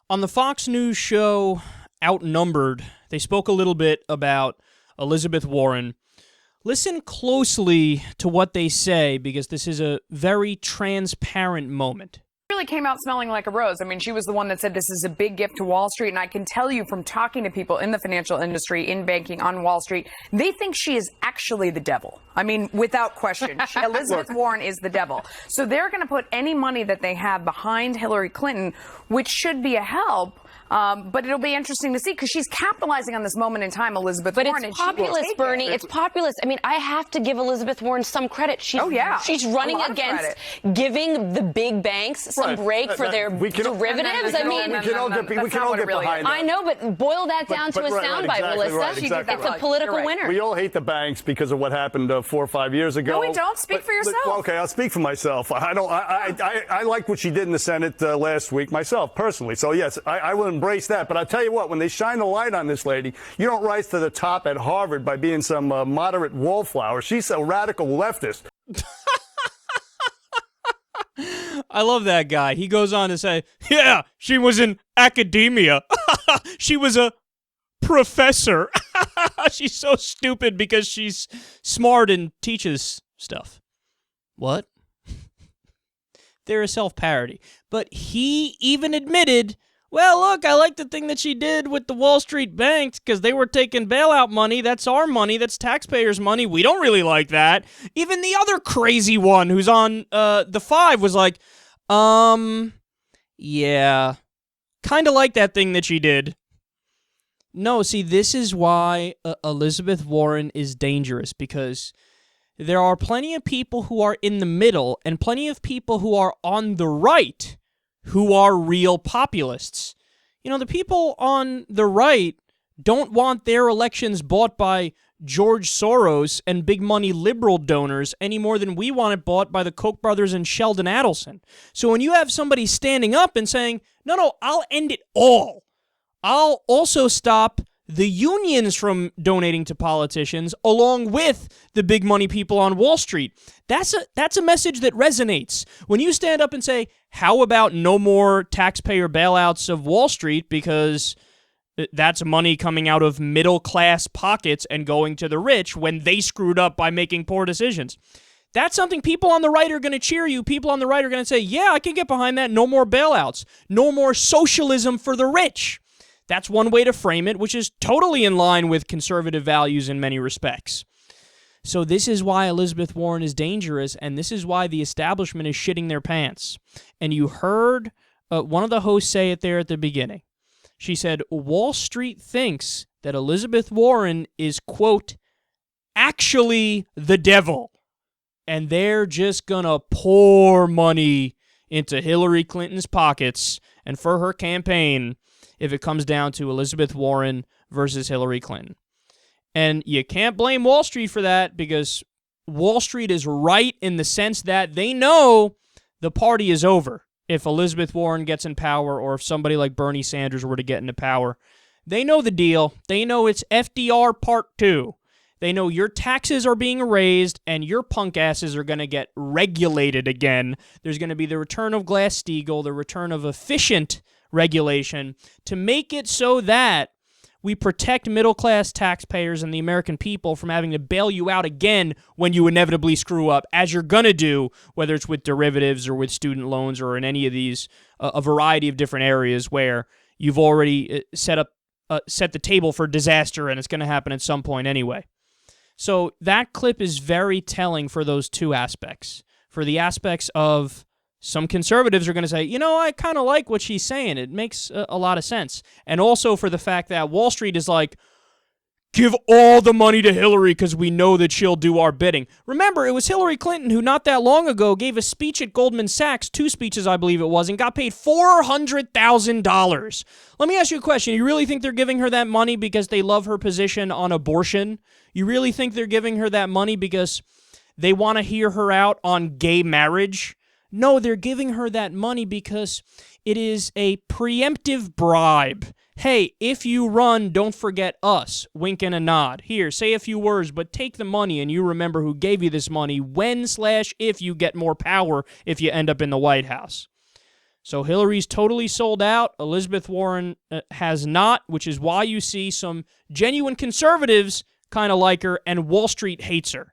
On the Fox News show, Outnumbered, they spoke a little bit about Elizabeth Warren. Listen closely to what they say, because this is a very transparent moment. Really came out smelling like a rose. I mean, she was the one that said this is a big gift to Wall Street. And I can tell you from talking to people in the financial industry, in banking, on Wall Street, they think she is actually the devil. I mean, without question. Elizabeth Warren is the devil. So they're going to put any money that they have behind Hillary Clinton, which should be a help. But it'll be interesting to see, because she's capitalizing on this moment in time, Elizabeth Warren. But it's populist, Bernie. It's populist. I mean, I have to give Elizabeth Warren some credit. She's running against giving the big banks some break for their derivatives. I mean, we can all get behind that. I know, but boil that down to a soundbite, Melissa. It's a political winner. We all hate the banks because of what happened 4 or 5 years ago. No, we don't. Speak for yourself. Okay, I'll speak for myself. I like what she did in the Senate last week myself, personally. So, yes, I will embrace that. But I'll tell you what, when they shine the light on this lady, you don't rise to the top at Harvard by being some moderate wallflower. She's a radical leftist. I love that guy. He goes on to say, yeah, she was in academia. She was a professor. She's so stupid because she's smart and teaches stuff. What? They're a self-parody. But he even admitted, well, look, I like the thing that she did with the Wall Street banks because they were taking bailout money. That's our money. That's taxpayers' money. We don't really like that. Even the other crazy one who's on the 5 was like, yeah, kind of like that thing that she did. No, see, this is why Elizabeth Warren is dangerous, because there are plenty of people who are in the middle and plenty of people who are on the right who are real populists. You know, the people on the right don't want their elections bought by George Soros and big money liberal donors any more than we want it bought by the Koch brothers and Sheldon Adelson. So when you have somebody standing up and saying, no, I'll end it all. I'll also stop the unions from donating to politicians along with the big money people on Wall Street. That's a message that resonates. When you stand up and say, how about no more taxpayer bailouts of Wall Street because that's money coming out of middle-class pockets and going to the rich when they screwed up by making poor decisions. That's something people on the right are going to cheer you. People on the right are going to say, yeah, I can get behind that. No more bailouts. No more socialism for the rich. That's one way to frame it, which is totally in line with conservative values in many respects. So this is why Elizabeth Warren is dangerous, and this is why the establishment is shitting their pants. And you heard one of the hosts say it there at the beginning. She said, Wall Street thinks that Elizabeth Warren is, quote, actually the devil. And they're just gonna pour money into Hillary Clinton's pockets and for her campaign if it comes down to Elizabeth Warren versus Hillary Clinton. And you can't blame Wall Street for that, because Wall Street is right in the sense that they know the party is over if Elizabeth Warren gets in power, or if somebody like Bernie Sanders were to get into power. They know the deal. They know it's FDR Part 2. They know your taxes are being raised and your punk asses are going to get regulated again. There's going to be the return of Glass-Steagall, the return of efficient regulation to make it so that we protect middle-class taxpayers and the American people from having to bail you out again when you inevitably screw up, as you're going to do, whether it's with derivatives or with student loans or in any of these, a variety of different areas where you've already set the table for disaster and it's going to happen at some point anyway. So that clip is very telling for those two aspects. For the aspects of some conservatives are going to say, you know, I kind of like what she's saying. It makes a lot of sense. And also for the fact that Wall Street is like, give all the money to Hillary because we know that she'll do our bidding. Remember, it was Hillary Clinton who not that long ago gave a speech at Goldman Sachs, 2 speeches I believe it was, and got paid $400,000. Let me ask you a question. You really think they're giving her that money because they love her position on abortion? You really think they're giving her that money because they want to hear her out on gay marriage? No, they're giving her that money because it is a preemptive bribe. Hey, if you run, don't forget us. Wink and a nod. Here, say a few words, but take the money and you remember who gave you this money when/if you get more power if you end up in the White House. So Hillary's totally sold out. Elizabeth Warren has not, which is why you see some genuine conservatives kind of like her, and Wall Street hates her.